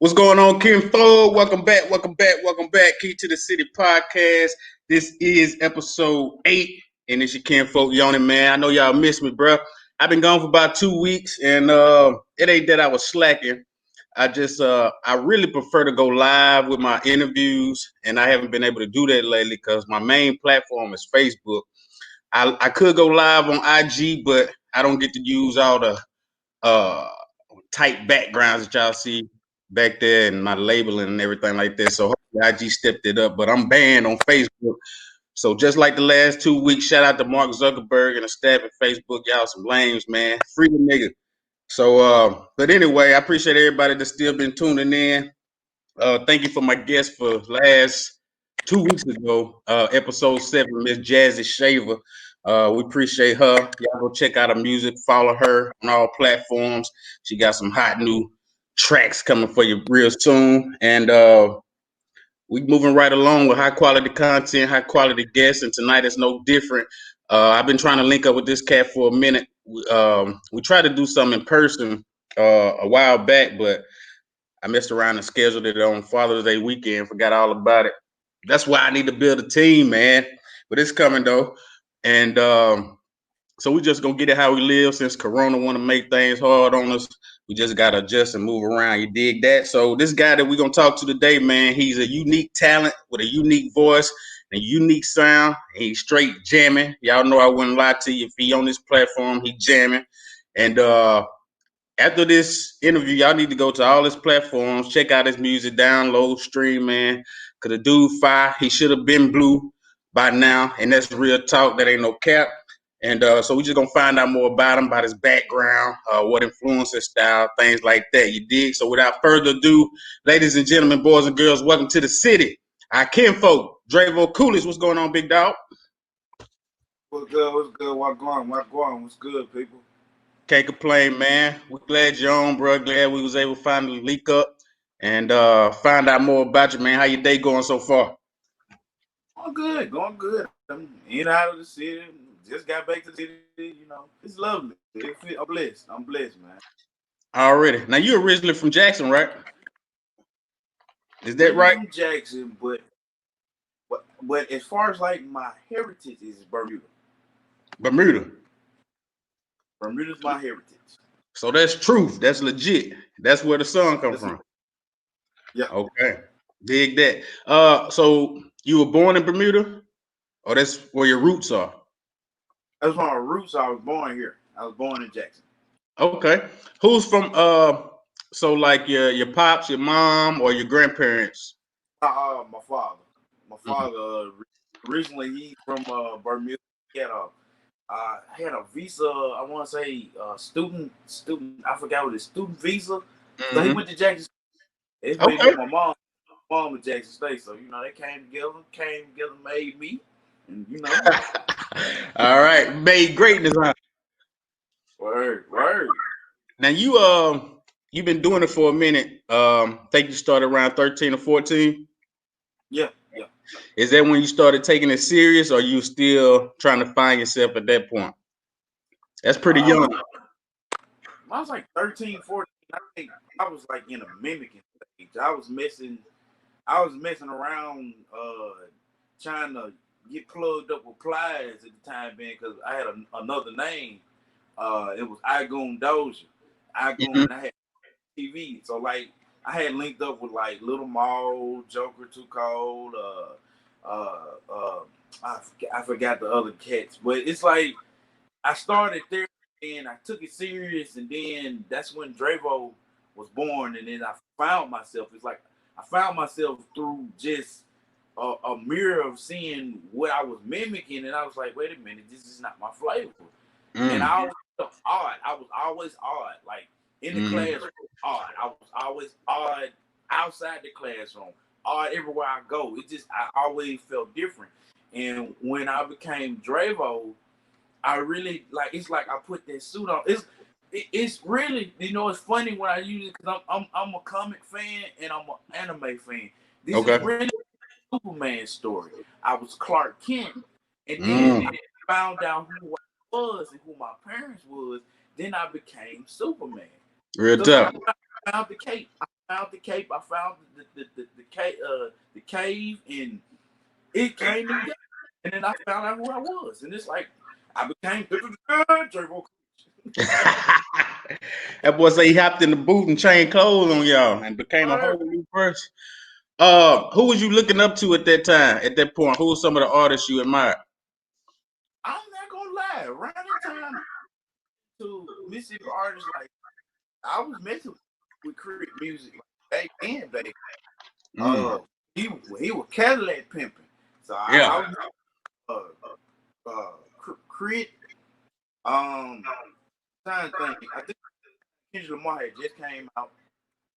What's going on, Kinfolk? Welcome back. Key to the City podcast. This is episode 8, and it's your Kinfolk Yoni, man. I know y'all miss me, bro. I've been gone for about 2 weeks, and it ain't that I was slacking. I really prefer to go live with my interviews, and I haven't been able to do that lately because my main platform is Facebook. I could go live on IG, but I don't get to use all the uh tight backgrounds that y'all see back there and my labeling and everything like that. So hopefully IG stepped it up, but I'm banned on Facebook. So just like the last 2 weeks, shout out to Mark Zuckerberg and the staff at Facebook. Y'all some lames, man. Free the nigga. So but anyway, I appreciate everybody that's still been tuning in. Thank you for my guest for last 2 weeks ago, episode 7, Miss Jazzy Shaver. We appreciate her. Y'all go check out her music, follow her on all platforms. She got some hot new tracks coming for you real soon. And we moving right along with high quality content, high quality guests, and tonight is no different. I've been trying to link up with this cat for a minute. We tried to do something in person a while back, but I messed around and scheduled it on Father's Day weekend, forgot all about it. That's why I need to build a team, man. But it's coming though. And so we just gonna get it how we live since Corona want to make things hard on us. We just gotta adjust and move around. You dig that? So this guy that we're gonna talk to today, man, he's a unique talent with a unique voice and a unique sound. He's straight jamming. Y'all know I wouldn't lie to you. If he on this platform, he jamming. And after this interview, y'all need to go to all his platforms, check out his music, download, stream, man. Cause the dude fire, he should have been blue by now, and that's real talk. That ain't no cap. And so we just gonna find out more about him, about his background, what influenced his style, things like that. You dig? So without further ado, ladies and gentlemen, boys and girls, welcome to the city. Our kinfolk, Drevo Coolidge. What's going on, big dog? What's good? What's good? What going? What's good, people? Can't complain, man. We're glad you're on, bro. Glad we was able to finally leak up and find out more about you, man. How your day going so far? Going good. I'm in and out of the city. Just got back to the city. It's lovely. I'm blessed, man. Already. Now you originally from Jackson, right? Is that Originally right? from Jackson, but as far as like my heritage is Bermuda. Bermuda. Bermuda's my heritage. So that's truth. That's legit. That's where the sun comes That's from. Yeah. Okay. Dig that. So you were born in Bermuda? Or that's where your roots are? That's my roots. I was born here. I was born in Jackson. Okay. Who's from so like your pops, your mom, or your grandparents? My father. My father originally he's from Bermuda. He had a visa. I want to say student. I forgot what his student visa. So he went to Jackson. It's made Okay. with my mom in Jackson State. So they came together, made me, and All right. Made greatness, huh? word. Now you've been doing it for a minute. Think you started around 13 or 14. Yeah. Is that when you started taking it serious, or you still trying to find yourself at that point? That's pretty young. I was like 13, 14. I think I was like in a mimicking stage. I was messing around, trying to get plugged up with Plies at the time being because I had another name. It was Igoon Doja. Igoon, and I had TV. So like I had linked up with like Little Maul, Joker Too Cold, I forgot the other cats. But it's like I started there and I took it serious, and then that's when Drevo was born, and then I found myself. It's like I found myself through just a mirror of seeing what I was mimicking, and I was like, wait a minute, this is not my flavor. And I always felt odd. I was always odd. Like in the classroom, odd. I was always odd outside the classroom, odd everywhere I go. I always felt different. And when I became Drevo, I really it's like I put that suit on. It's really, it's funny when I use it because I'm a comic fan and I'm an anime fan. This is really a Superman story. I was Clark Kent, and then I found out who I was and who my parents was. Then I became Superman. Real So tough. I found the cape. I found the cape. I found the cave, and it came together. And then I found out who I was, and it's like I became Drevo. That boy say he hopped in the boot and changed clothes on y'all and became a whole new person. Who was you looking up to at that time? At that point, who were some of the artists you admired? I'm not gonna lie. Around that time, to Mississippi artists, like I was messing with Creek music like back then, baby. He was Cadillac pimping. So I was Crit. Trying to think. I think Kendrick Lamar had just came out.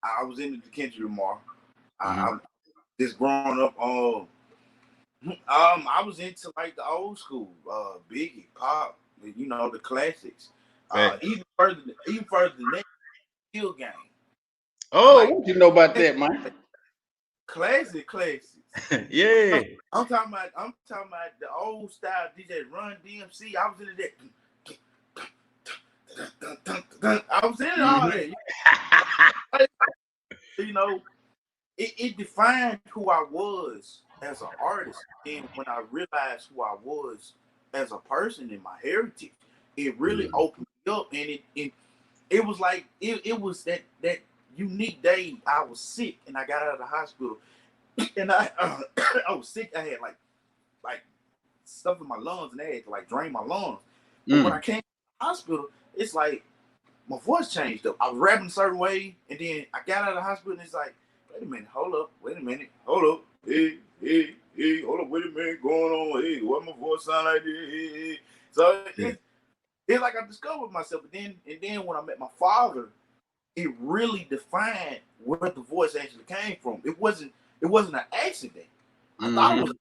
I was into the Kendrick Lamar. I just growing up. I was into like the old school, Biggie, Pop, you know, the classics. Even further than that, Hill Game. Oh, like, what you know about that, man? Classics. Yeah. I'm talking about the old style DJ Run DMC. I was into that. I was into all that. You know, it defined who I was as an artist. And when I realized who I was as a person and my heritage, it really opened me up. And it was like it was that unique day. I was sick and I got out of the hospital, and I was sick. I had like stuff in my lungs, and they had to like drain my lungs. But when I came to the hospital, it's like my voice changed up. I was rapping a certain way, and then I got out of the hospital, and it's like, wait a minute, hold up, hold up, hey, hold up, wait a minute, going on, hey, what my voice sound like this? Hey. So it's like I discovered myself, and then when I met my father, it really defined where the voice actually came from. It wasn't an accident. I thought it was,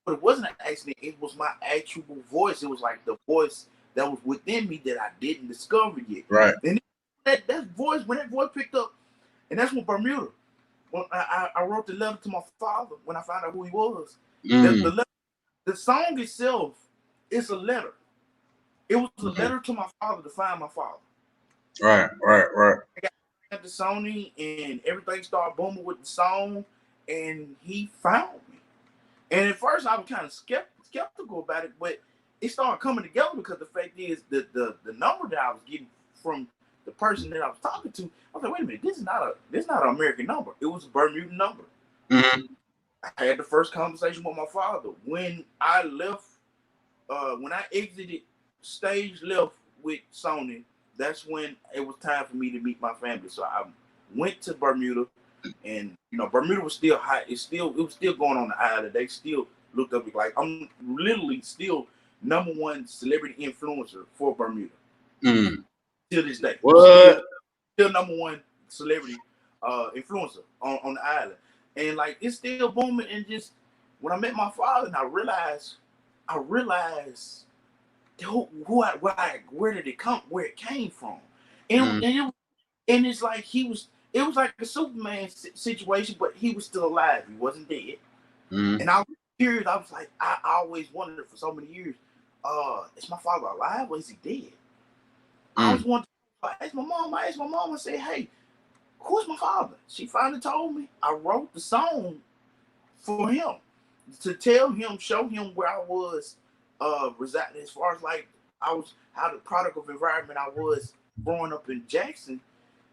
but it wasn't an accident. It was my actual voice. It was like the voice that was within me that I didn't discover yet. Right. And when that voice picked up, and that's when Bermuda. When I wrote the letter to my father when I found out who he was. The song itself is a letter. It was a letter to my father to find my father. Right. I got at the Sony, and everything started booming with the song, and he found me. And at first, I was kind of skeptical about it, but it started coming together because the fact is the number that I was getting from the person that I was talking to, I was like, wait a minute, this is not an American number. It was a Bermuda number. I had the first conversation with my father when I left. When I exited stage left with Sony, that's when it was time for me to meet my family. So I went to Bermuda, and you know, Bermuda was still hot. It was still going on the island. They still looked up like I'm literally still #1 celebrity influencer for Bermuda till this day. What? Still #1 celebrity influencer on the island, and like it's still booming. And just when I met my father, and I realized where did it come, where it came from, and it's like it was like a Superman situation, but he was still alive. He wasn't dead. And I was curious. I was like, I always wondered for so many years, is my father alive or is he dead? I was wondering. I asked my mom. I said, hey, who's my father? She finally told me. I wrote the song for him to tell him, show him where I was residing, as far as like how the product of environment I was growing up in Jackson,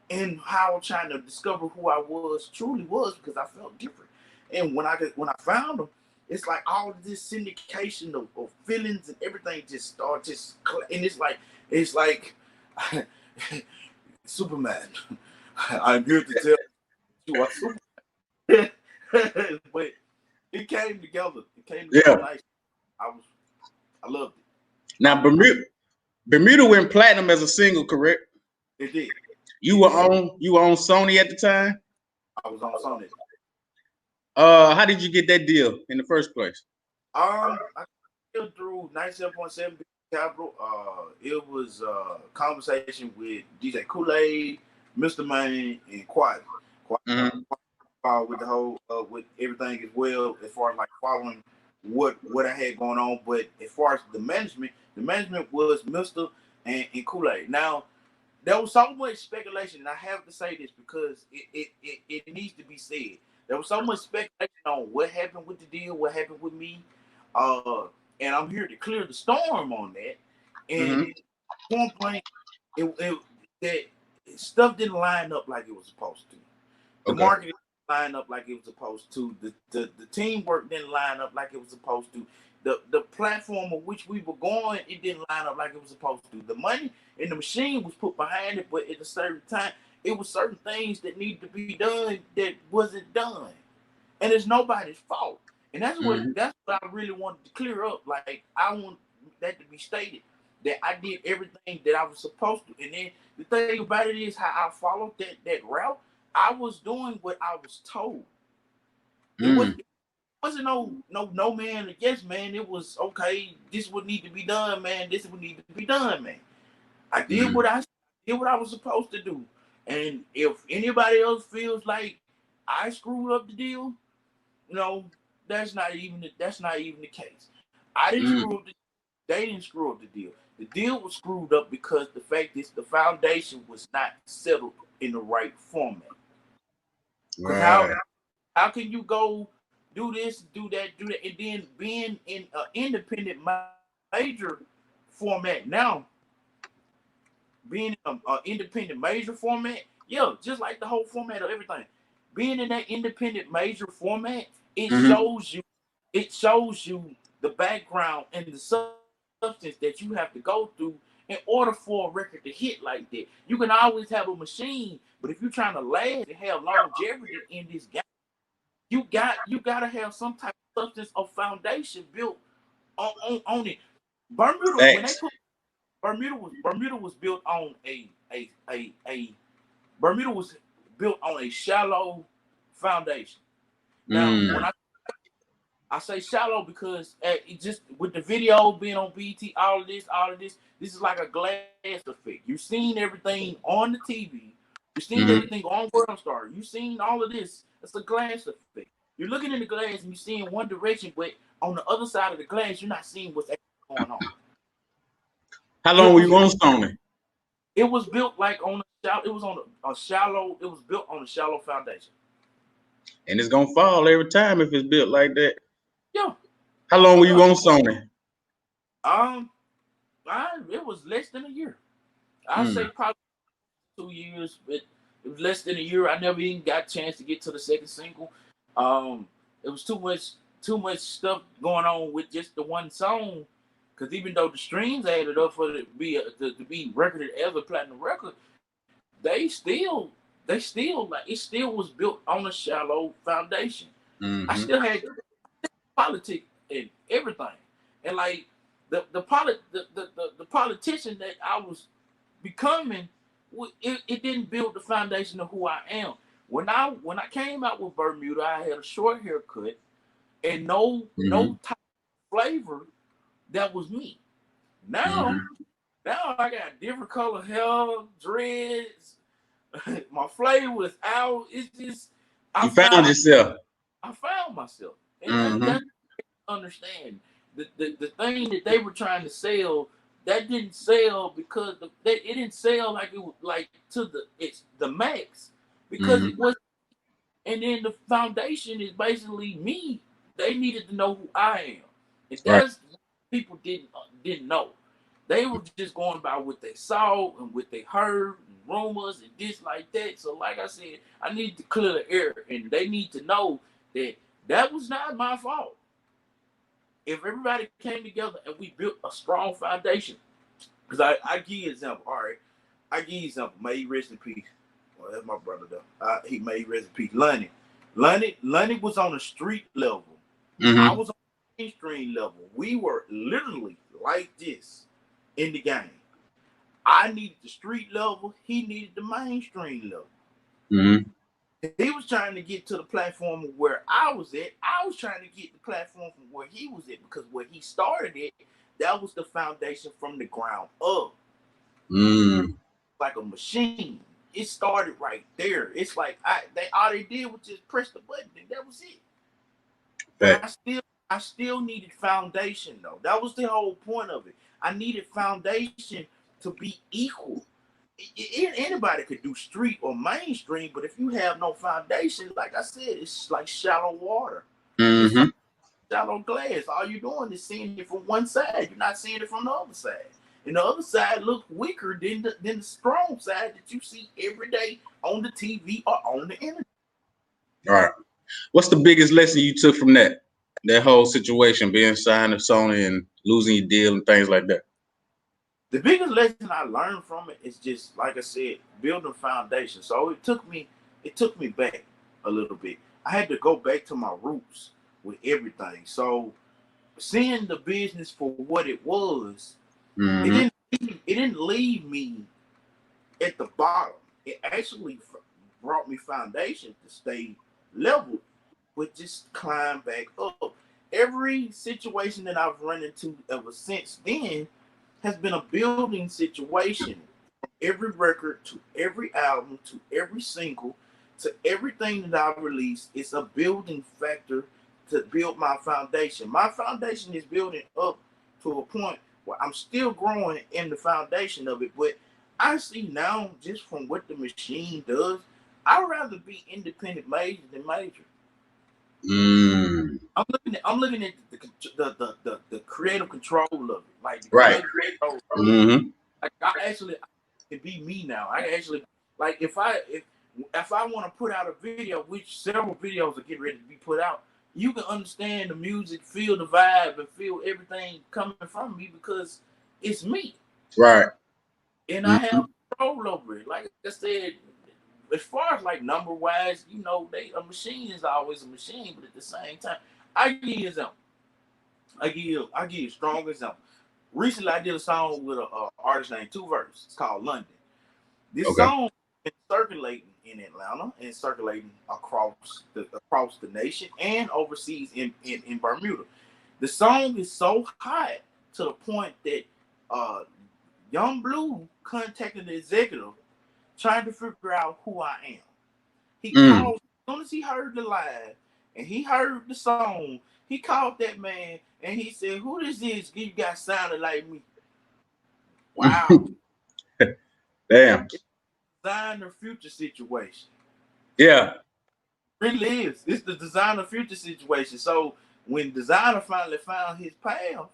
and how I was trying to discover who I truly was, because I felt different. And when I found him, it's like all of this syndication of feelings and everything just started and it's like Superman. I'm here to tell you are Superman. But it came together. Nice. I loved it. Now Bermuda went platinum as a single, correct? It did. You were on Sony at the time? I was on Sony. How did you get that deal in the first place? I still through 97.7 Capital. It was a conversation with DJ Kool-Aid, Mr. Main, and Quiet. With the whole with everything as well, as far as like following what I had going on. But as far as the management was Mr. and Kool-Aid. Now there was so much speculation, and I have to say this because it needs to be said. There was so much speculation on what happened with the deal, what happened with me, and I'm here to clear the storm on that. And point blank, that stuff didn't line up like it was supposed to. The market didn't line up like it was supposed to. The teamwork didn't line up like it was supposed to. The platform of which we were going, it didn't line up like it was supposed to. The money and the machine was put behind it, but at a certain time, it was certain things that needed to be done that wasn't done. And it's nobody's fault. And that's what I really wanted to clear up. Like, I want that to be stated, that I did everything that I was supposed to. And then the thing about it is how I followed that route. I was doing what I was told. It wasn't no man or yes man. It was okay. This would need to be done, man. This would need to be done, man. I did what I was supposed to do. And if anybody else feels like I screwed up the deal, that's not even the case. I didn't screw up they didn't screw up the deal. The deal was screwed up because the fact is the foundation was not settled in the right format. Because how can you go do this, do that, and then being in an independent major format now, being in an independent major format, just like the whole format of everything, being in that independent major format, it shows you the background and the substance that you have to go through in order for a record to hit like that. You can always have a machine, but if you're trying to last and have longevity in this game, you gotta have some type of substance or foundation built on it. Bermuda, when they put Bermuda was built on Bermuda was built on a shallow foundation. Now, when I say shallow because it just with the video being on BT, all of this is like a glass effect. You've seen everything on the TV. You've seen everything on World Star. You've seen all of this. It's a glass effect. You're looking in the glass and you're seeing one direction, but on the other side of the glass, you're not seeing what's actually going on. How long were you on Sony? It was built like on a shallow. It was built on a shallow foundation. And it's gonna fall every time if it's built like that. Yeah. How long were you on Sony? It was less than a year. I'd say probably 2 years, but it was less than a year. I never even got a chance to get to the second single. It was too much stuff going on with just the one song. Because even though the streams added up for it to be recorded as a platinum record, they still like it still was built on a shallow foundation. I still had politics and everything, and like the politician that I was becoming, it didn't build the foundation of who I am. When I came out with Bermuda, I had a short haircut and no type of flavor that was me. Now I got different color hair, dreads. My flavor is out. It's just you found yourself. I found myself, and that's understand the thing that they were trying to sell that didn't sell because it didn't sell like it was like to the max because it was. And then the foundation is basically me. They needed to know who I am, and that's what people didn't know. They were just going by what they saw and what they heard and rumors and this like that. So like I said, I need to clear the air, and they need to know that was not my fault. If everybody came together and we built a strong foundation, because I give you an example. All right, I give you an example. May he rest in peace. Well, that's my brother though. He may he rest in peace. Lunny was on the street level. I was on the mainstream level. We were literally like this in the game. I needed the street level. He needed the mainstream level. He was trying to get to the platform of where I was at. I was trying to get the platform from where he was at because where he started it, that was the foundation from the ground up. Like a machine. It started right there. It's like all they did was just press the button and that was it. But I still needed foundation though. That was the whole point of it. I needed foundation to be equal. anybody could do street or mainstream, but if you have no foundation, like I said, it's like shallow water. It's Mm-hmm. like shallow glass. All you're doing is seeing it from one side. You're not seeing it from the other side. And the other side looks weaker than the strong side that you see every day on the TV or on the internet. All right. What's the biggest lesson you took from that whole situation, being signed to Sony and losing your deal and things like that? The biggest lesson I learned from it is just like I said, building foundation. So it took me back a little bit. I had to go back to my roots with everything. So seeing the business for what it was, Mm-hmm. it didn't leave me at the bottom. It actually brought me foundation to stay level, but just climb back up. Every situation that I've run into ever since then has been a building situation. From every record to every album to every single to everything that I've released, it's a building factor to build my foundation. My foundation is building up to a point where I'm still growing in the foundation of it, but I see now just from what the machine does, I'd rather be independent major than major. Mm. I'm looking at the creative control of it, like the Right. creative control. Mm-hmm. Like I can be me now. I actually like if I want to put out a video, which several videos are getting ready to be put out, you can understand the music, feel the vibe, and feel everything coming from me because it's me. Right. And I Mm-hmm. have control over it. Like I said, as far as like number wise, a machine is always a machine, but at the same time, I give you an example. I give you a strong example. Recently, I did a song with a artist named Two Verse. It's called London. This Okay. song is circulating in Atlanta and circulating across the nation and overseas in Bermuda. The song is so hot to the point that Young Blue contacted the executive trying to figure out who I am. He Mm. called as soon as he heard the live and he heard the song. He called that man and he said, "Who this is? You got sounded like me." Wow, Damn. it's a designer future situation. Yeah. It really is. It's the designer future situation. So when designer finally found his path,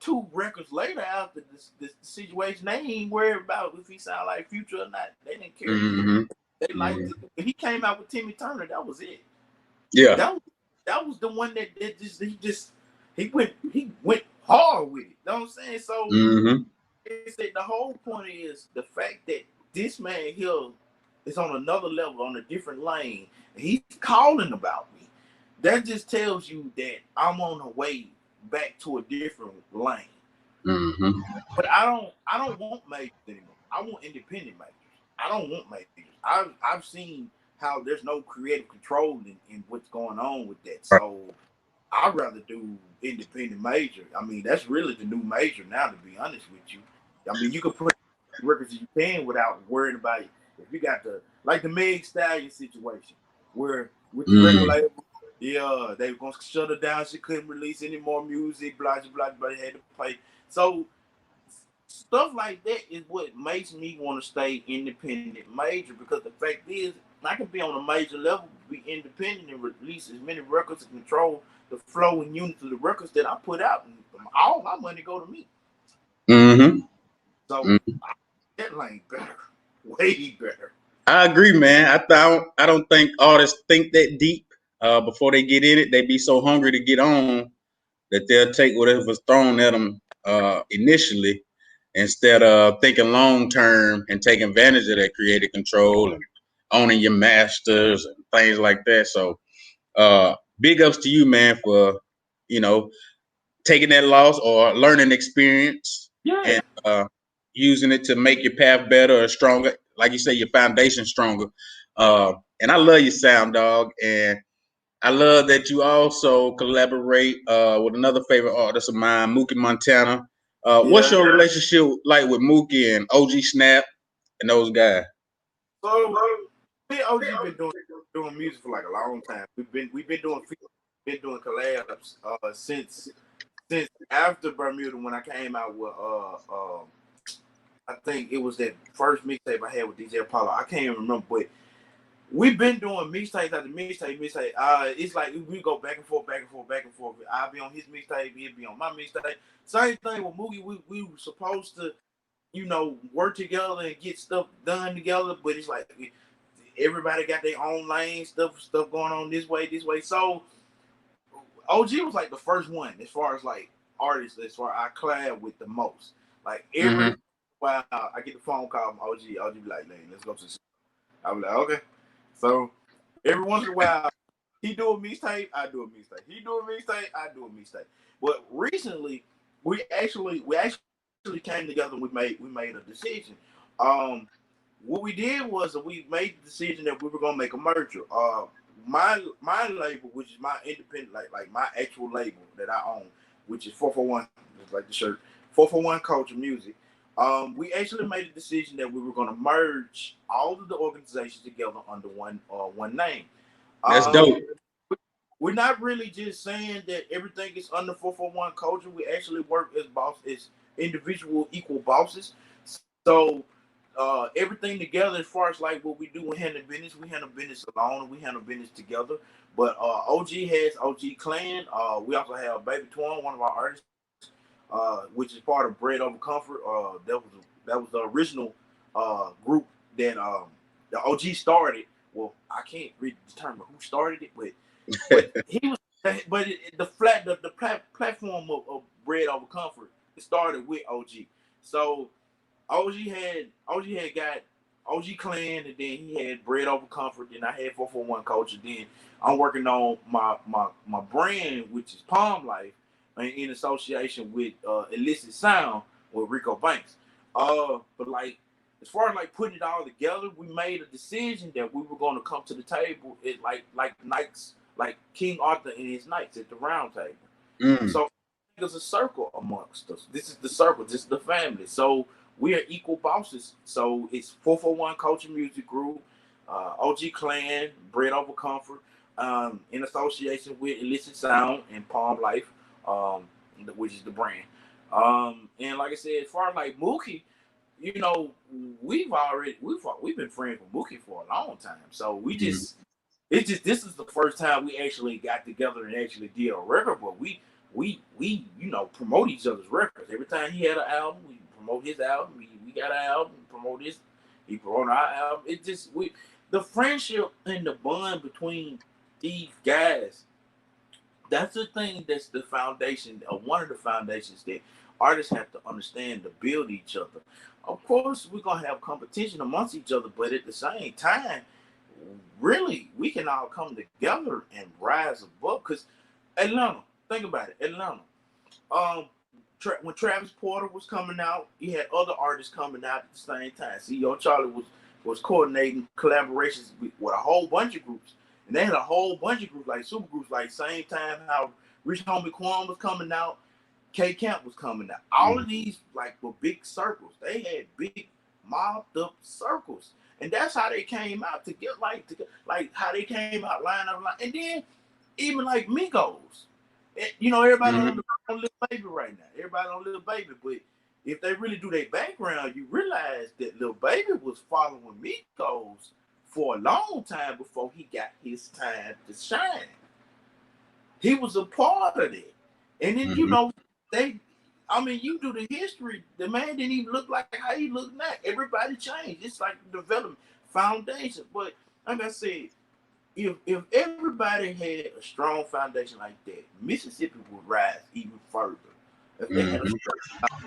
2 records later after this situation, they ain't worried about if he sound like Future or not. They didn't care. Mm-hmm. They liked Mm-hmm. it. When he came out with Timmy Turner, that was it. Yeah. That was the one that he went hard with it. You know what I'm saying? So Mm-hmm. they said the whole point is the fact that this man here is on another level, on a different lane. He's calling about me. That just tells you that I'm on the way back to a different lane. Mm-hmm. But I don't want majors anymore. I want independent majors. I don't want majors. I've seen how there's no creative control in what's going on with that. So I'd rather do independent major. I mean, that's really the new major now, to be honest with you. I mean, you can put records you can without worrying about it. If you got the Meg Stallion situation, where with the record Mm. label, yeah, they were gonna shut her down. She couldn't release any more music. Blah blah blah. They had to pay. So stuff like that is what makes me want to stay independent major because the fact is I can be on a major level, be independent and release as many records and control the flow and units of the records that I put out and all my money go to me. Mm-hmm. So Mm. that lane better. Way better. I agree, man. I don't think artists think that deep before they get in it. They be so hungry to get on that they'll take whatever's thrown at them initially instead of thinking long term and taking advantage of that creative control and owning your masters and things like that. So big ups to you, man, for you know taking that loss or learning experience Yeah. and using it to make your path better or stronger. Like you say, your foundation stronger. And I love your sound, dog. And I love that you also collaborate with another favorite artist of mine, Mookie Montana. What's Yeah. your relationship like with Mookie and OG Snap and those guys? So me and OG been doing music for like a long time. We've been doing collabs since after Bermuda when I came out with I think it was that first mixtape I had with DJ Apollo. I can't even remember, but we've been doing mixtapes after mixtape. It's like we go back and forth, back and forth, back and forth. I'll be on his mixtape, he'll be on my mixtape. Same thing with Moogie. We were supposed to, work together and get stuff done together, but it's like everybody got their own lane, stuff going on this way. So OG was like the first one as far as like artists, as far as I collab with the most. Like every while I get the phone call from OG be like, "Man, let's go to the show." I was like, "Okay." So every once in a while, he do a mixtape, I do a mixtape. He do a mixtape, I do a mixtape. But recently, we actually came together and we made a decision. What we did was we made the decision that we were gonna make a merger. My label, which is my independent, like my actual label that I own, which is 441, just like the shirt, 441 Culture Music. We actually made a decision that we were going to merge all of the organizations together under one name. That's dope. We're not really just saying that everything is under 441 Culture. We actually work as individual equal bosses. So everything together, as far as like what we do, we handle business alone and we handle business together. But OG has OG Clan. We also have Baby Twan, one of our artists, which is part of Bread Over Comfort. That was the original group that the OG started. Well, I can't really determine who started it, but he was. But the platform of Bread Over Comfort, it started with OG. So OG had got OG Clan, and then he had Bread Over Comfort. Then I had 441 Culture. Then I'm working on my brand, which is Palm Life, in association with Illicit Sound with Rico Banks. But like as far as like putting it all together, we made a decision that we were going to come to the table like knights, like King Arthur and his knights at the round table. So there's a circle amongst us. This is the circle. This is the family. So we are equal bosses. So it's 441 Culture Music Group, OG Clan, Bread Over Comfort, in association with Illicit Sound and Palm Life, which is the brand. And like I said, as far as like Mookie, we've been friends with Mookie for a long time. So we just this is the first time we actually got together and actually did a record, but we promote each other's records. Every time he had an album, we promote his album. We got an album, promote this, he promote our album. It just the friendship and the bond between these guys, that's the thing that's the foundation, one of the foundations that artists have to understand to build each other. Of course, we're gonna have competition amongst each other, but at the same time, really, we can all come together and rise above. Because Atlanta, think about it, Atlanta. When Travis Porter was coming out, he had other artists coming out at the same time. CEO Charlie was coordinating collaborations with a whole bunch of groups. And they had a whole bunch of groups, like super groups, like same time how Rich Homie Quan was coming out, K Camp was coming out. All of these were big circles. They had big mobbed up circles. And that's how they came out to get like how they came out line up line. And then even like Migos. Everybody on Lil Baby right now. Everybody on Lil Baby. But if they really do their background, you realize that Lil Baby was following Migos for a long time before he got his time to shine. He was a part of it. And then, you do the history, the man didn't even look like how he looked now. Everybody changed. It's like development, foundation. But like I said, if everybody had a strong foundation like that, Mississippi would rise even further. If they had a strong,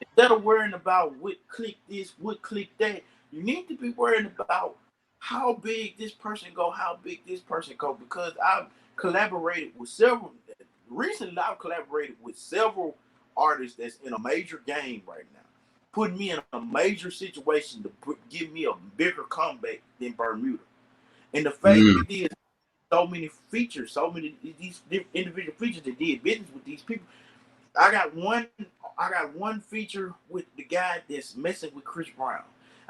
instead of worrying about what click this, what click that, you need to be worrying about how big this person go, how big this person go. Because I've collaborated with several. Recently, I've collaborated with several artists that's in a major game right now, putting me in a major situation to give me a bigger comeback than Bermuda. And the fact that they did so many features, so many these individual features that did business with these people. I got one feature with the guy that's messing with Chris Brown.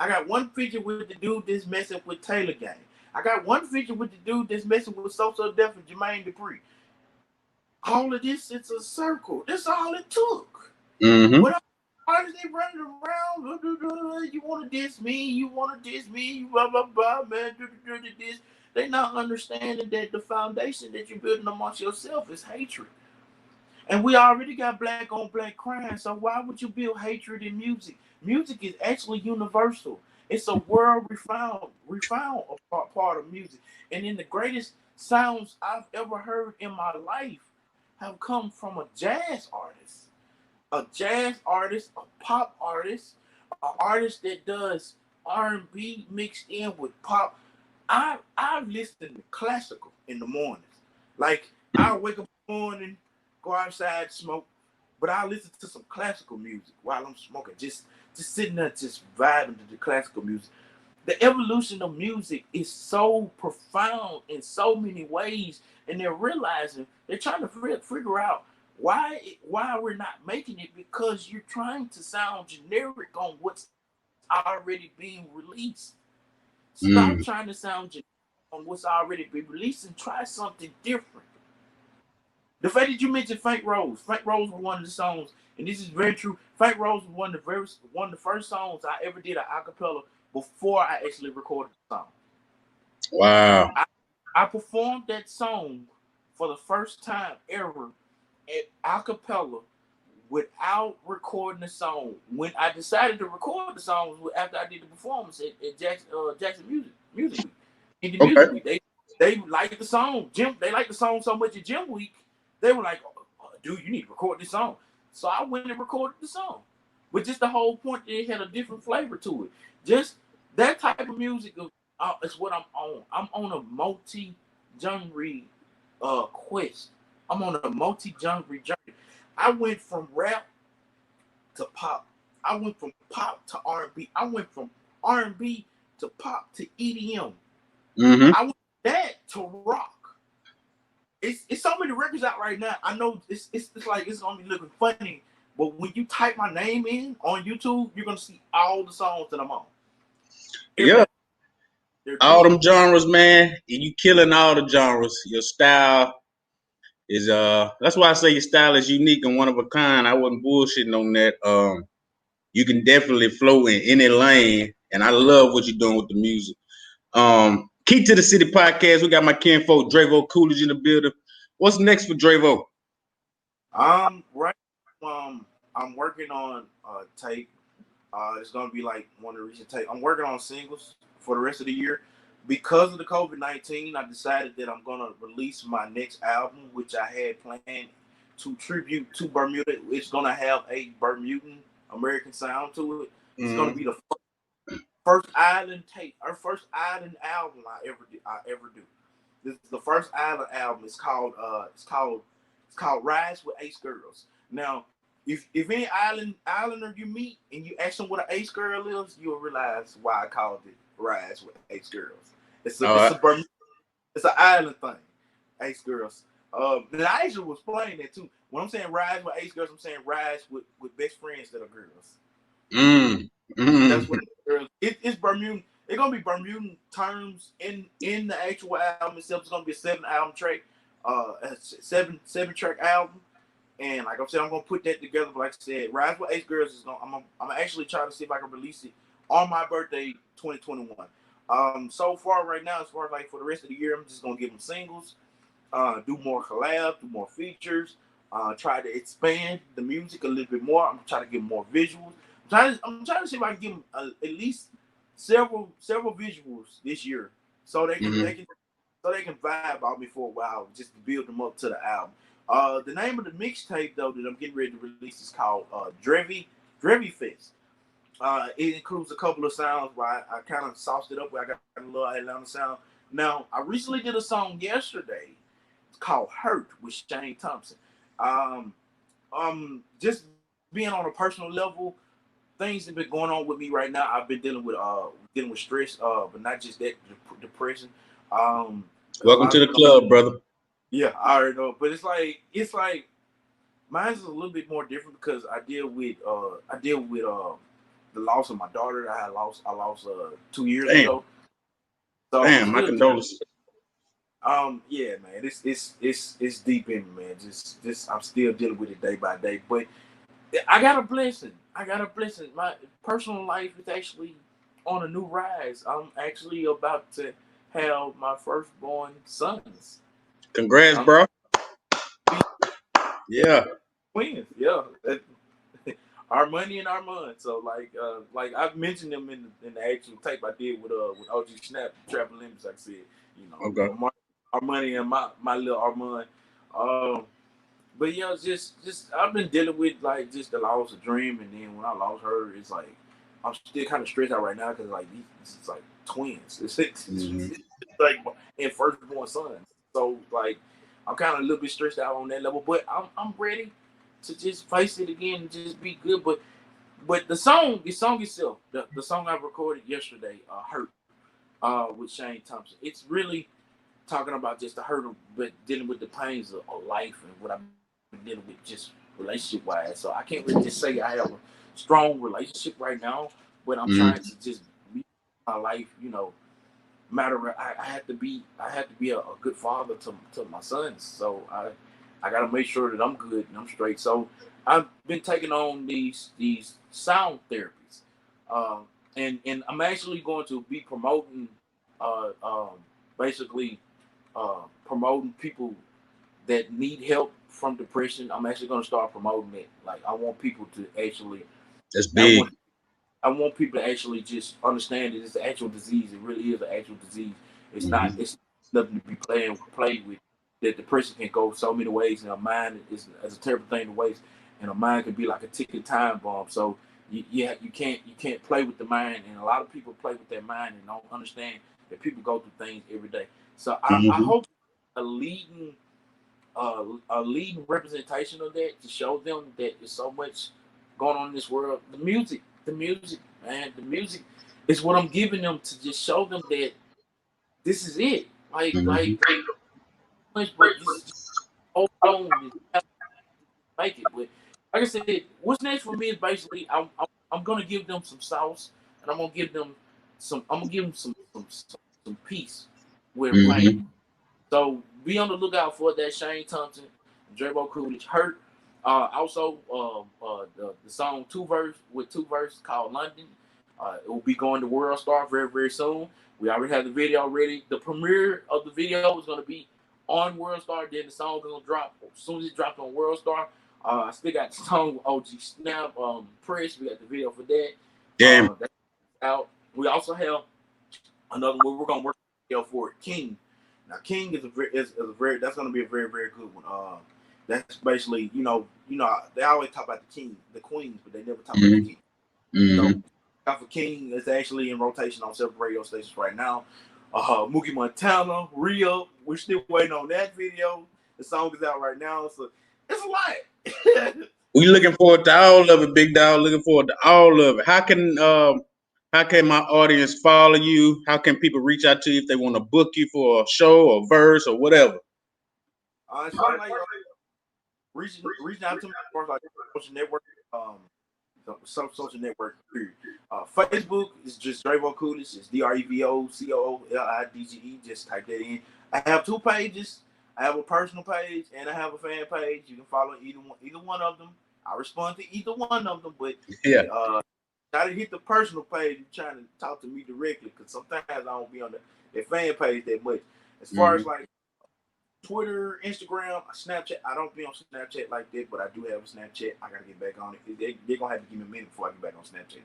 I got one feature with the dude that's messing with Taylor Gang. I got one feature with the dude that's messing with So Def and Jermaine Dupri. All of this, it's a circle. That's all it took. What artists, they running around. You want to diss me? You want to diss me? Blah blah blah, man. This. They not understanding that the foundation that you're building amongst yourself is hatred. And we already got black on black crime, so why would you build hatred in music? Music is actually universal. It's a world refound part of music. And then the greatest sounds I've ever heard in my life have come from a jazz artist. A jazz artist, a pop artist, an artist that does R&B mixed in with pop. I listen to classical in the mornings. Like I wake up in the morning, go outside, smoke, but I listen to some classical music while I'm smoking, just sitting there, just vibing to the classical music. The evolution of music is so profound in so many ways, and they're realizing they're trying to figure out why we're not making it, because you're trying to sound generic on what's already being released. Stop trying to sound generic on what's already been released and try something different. The fact that you mentioned Faint Rose was one of the songs, and this is very true. Faint Rose was one of the first songs I ever did a cappella before I actually recorded the song. Wow. I performed that song for the first time ever a cappella without recording the song. When I decided to record the song was after I did the performance at Jackson Music Week. In the Music Week, they liked the song. They liked the song so much at Gym Week. They were like, oh, dude, you need to record this song. So I went and recorded the song. But just the whole point that it had a different flavor to it. Just that type of music is what I'm on. I'm on a multi-genre quest. I'm on a multi-genre journey. I went from rap to pop. I went from pop to R&B. I went from R&B to pop to EDM. Mm-hmm. I went from that to rock. It's so many records out right now. I know it's like it's gonna be looking funny, but when you type my name in on YouTube, you're gonna see all the songs that I'm on. Yeah, all them genres, man. You killing all the genres. Your style is that's why I say your style is unique and one of a kind. I wasn't bullshitting on that. You can definitely flow in any lane, and I love what you're doing with the music. Key to the City podcast. We got my kinfolk Drevo Coolidge in the building. What's next for Drevo? Right. I'm working on tape. It's gonna be like one of the recent tape. I'm working on singles for the rest of the year. Because of the COVID-19, I decided that I'm gonna release my next album, which I had planned to tribute to Bermuda. It's gonna have a Bermudan American sound to it. It's gonna be the first island tape, our first island album I ever do. This is the first island album. It's called Rise with Ace Girls. Now, if any islander you meet and you ask them what an Ace Girl is, you'll realize why I called it Rise with Ace Girls. It's an island thing, Ace Girls. And I actually was playing that too. When I'm saying Rise with Ace Girls, I'm saying Rise with best friends that are girls. That's what it's Bermuda. It's gonna be Bermudan terms in the actual album itself. It's gonna be a 7-album track, a seven track album. And like I said, I'm gonna put that together. But like I said, Rise with Ace Girls is gonna. I'm actually trying to see if I can release it on my birthday, 2021. So far right now, as far as like for the rest of the year, I'm just gonna give them singles, do more collabs, do more features, try to expand the music a little bit more. I'm trying to get more visuals. I'm trying to see if I can give them at least several visuals this year, so they can vibe out me for a while, just to build them up to the album. The name of the mixtape though that I'm getting ready to release is called Drevo Fest. It includes a couple of sounds where I kind of sauced it up where I got a little Atlanta sound. Now I recently did a song yesterday. It's called Hurt with Shane Thompson. Just being on a personal level, things have been going on with me right now. I've been dealing with stress, but not just that, depression. Welcome to the club, brother. Yeah, I already know, but it's like mine is a little bit more different because I deal with the loss of my daughter that I lost 2 years ago. So damn, my condolences. Yeah, man, it's deep in me, man. Just I'm still dealing with it day by day, but I got a blessing. My personal life is actually on a new rise. I'm actually about to have my firstborn sons. Congrats, I'm bro. Yeah. twins. Yeah. Our money and our money. So like I've mentioned them in the actual tape I did with OG Snap Trapper Limits. Like I said, Okay. our money and my little Armand. Um, but yeah, just I've been dealing with like just the loss of Dream, and then when I lost her, it's like I'm still kind of stressed out right now because like this is like twins. Mm-hmm. It's like and firstborn sons. So like I'm kind of a little bit stressed out on that level, but I'm ready to just face it again and just be good. But the song itself, the song I recorded yesterday, "Hurt," with Shane Thompson. It's really talking about just the hurt of but dealing with the pains of life and what I've been dealing with just relationship wise. So I can't really just say I have a strong relationship right now, but I'm Mm-hmm. trying to just be my life, matter I have to be a good father to my sons. So I gotta make sure that I'm good and I'm straight. So I've been taking on these sound therapies. And I'm actually going to be promoting basically promoting people that need help from depression. I'm actually going to start promoting it. Like I want people to actually, That's I big. want I want people to actually just understand that it's an actual disease. It really is an actual disease. It's not. Mm-hmm. It's nothing to be played with. That depression can go so many ways, and a mind is a terrible thing to waste. And a mind can be like a ticking time bomb. So you can't play with the mind. And a lot of people play with their mind and don't understand that people go through things every day. So I Mm-hmm. hope a leading a leading representation of that to show them that there's so much going on in this world. The music, man, the music is what I'm giving them to just show them that this is it. Mm-hmm. Much, but this is just hold on, make it. But like I said, what's next for me is basically I'm gonna give them some sauce, and I'm gonna give them some peace with Mm-hmm. playing. So be on the lookout for that Shane Thompson, Drevo Coolidge, Hurt. Also, the song two verse called London. It will be going to World Star very very soon. We already have the video ready. The premiere of the video is going to be on World Star. Then the song is going to drop as soon as it drops on World Star. I still got the song with OG Snap Press. We got the video for that. Damn. That's out. We also have another one. We're going to work on the video for King. Now, King is a very that's going to be a very very good one. That's basically they always talk about the king, the queens, but they never talk about the Mm-hmm. king. Mm-hmm. So, for King is actually in rotation on several radio stations right now. Mookie Montana, Rio, we're still waiting on that video. The song is out right now, so it's a lot. We looking forward to all of it, big dog. Looking forward to all of it. How can my audience follow you? How can people reach out to you if they want to book you for a show or verse or whatever? As far as like reaching out to me as far as like social network, some social network. Period. Facebook is just Drevo Coolidge. It's DrevoCoolidge. Just type that in. I have two pages. I have a personal page and I have a fan page. You can follow either one of them. I respond to either one of them, but Yeah. try to hit the personal page. You're trying to talk to me directly because sometimes I don't be on the fan page that much. As far Mm-hmm. as like Twitter, Instagram, Snapchat. I don't be on Snapchat like that, but I do have a Snapchat. I gotta get back on it. They're gonna have to give me a minute before I get back on Snapchat.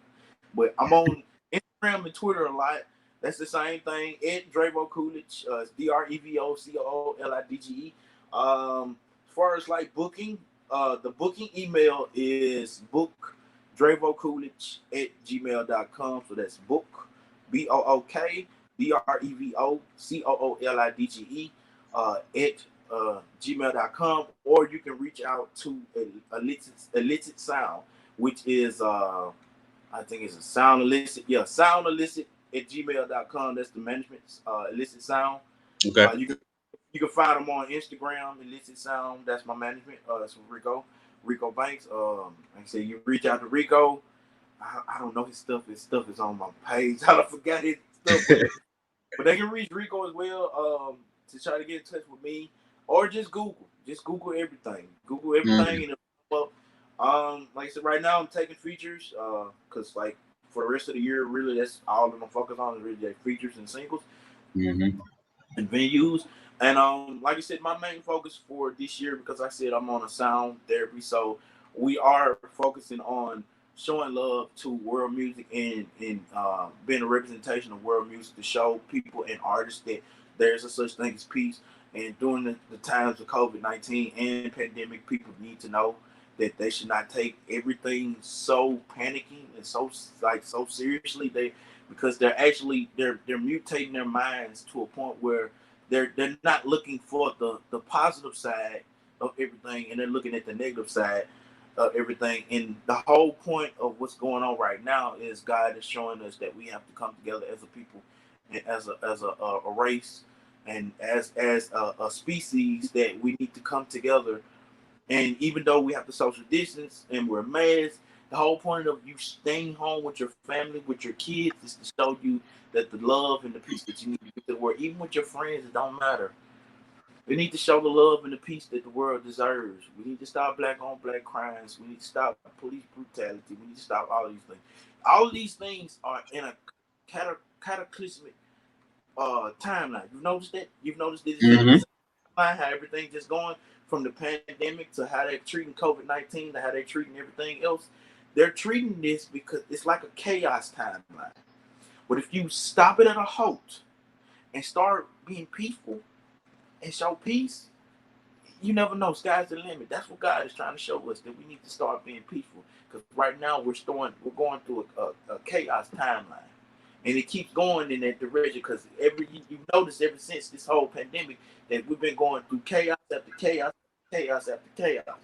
But I'm on Instagram and Twitter a lot. That's the same thing. At Drevo Coolidge, DrevoCoolidge. As far as like booking, the booking email is bookdrevocoolidge at gmail.com. So that's book BOOKDREVOCOOLIDGE at gmail.com, or you can reach out to illicit sound, which is I think it's a sound illicit. Yeah, sound illicit at gmail.com. That's the management's illicit sound. Okay. You can find them on Instagram, illicit sound. That's my management. It's Rico Banks. Like I said, you reach out to Rico. I don't know his stuff. His stuff is on my page. I forgot his stuff, but they can reach Rico as well to try to get in touch with me, or just Google. Just Google everything. Google everything, Mm-hmm. and it'll Like I said, right now I'm taking features, cause like for the rest of the year, really that's all I'm gonna focus on is really like features and singles and venues. And like I said, my main focus for this year, because I said I'm on a sound therapy, so we are focusing on showing love to world music and being a representation of world music to show people and artists that there's a such thing as peace. And during the times of COVID-19 and pandemic, people need to know that they should not take everything so panicking and so seriously. Because they're mutating their minds to a point where they're not looking for the positive side of everything, and they're looking at the negative side of everything. And the whole point of what's going on right now is God is showing us that we have to come together as a people, and as a race, and as a species, that we need to come together. And even though we have to social distance and wear masks, the whole point of you staying home with your family, with your kids, is to show you that the love and the peace that you need to give to the world, even with your friends, it don't matter. We need to show the love and the peace that the world deserves. We need to stop black on black crimes. We need to stop police brutality. We need to stop all these things. All of these things are in a cataclysmic timeline. You've noticed that? You've noticed that it's in a how everything just going from the pandemic to how they're treating COVID-19 to how they're treating everything else. They're treating this because it's like a chaos timeline. But if you stop it at a halt and start being peaceful and show peace, you never know. Sky's the limit. That's what God is trying to show us, that we need to start being peaceful. Because right now we're going through a chaos timeline. And it keeps going in that direction, because you notice ever since this whole pandemic that we've been going through chaos after chaos, chaos after chaos.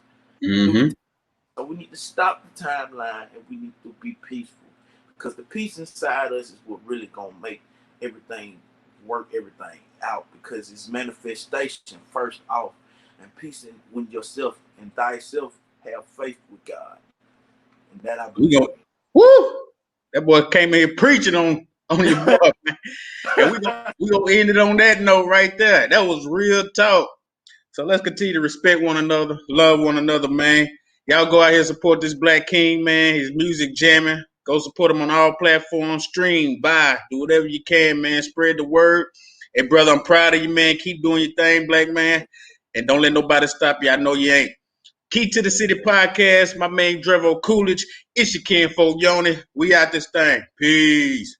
So we need to stop the timeline, and we need to be peaceful, because the peace inside us is what really gonna make everything work, everything out, because it's manifestation first off, and peace in with yourself and thyself. Have faith with God, and that I believe. Woo! That boy came in here preaching on your boy, man. And we gonna end it on that note right there. That was real talk. So let's continue to respect one another, love one another, man. Y'all go out here and support this Black King, man. His music jamming. Go support him on all platforms. Stream, buy, do whatever you can, man. Spread the word. Hey, brother, I'm proud of you, man. Keep doing your thing, black man. And don't let nobody stop you. I know you ain't. Key to the City Podcast, my man Drevo Coolidge. It's your kinfolk, Yoni. We out this thing. Peace.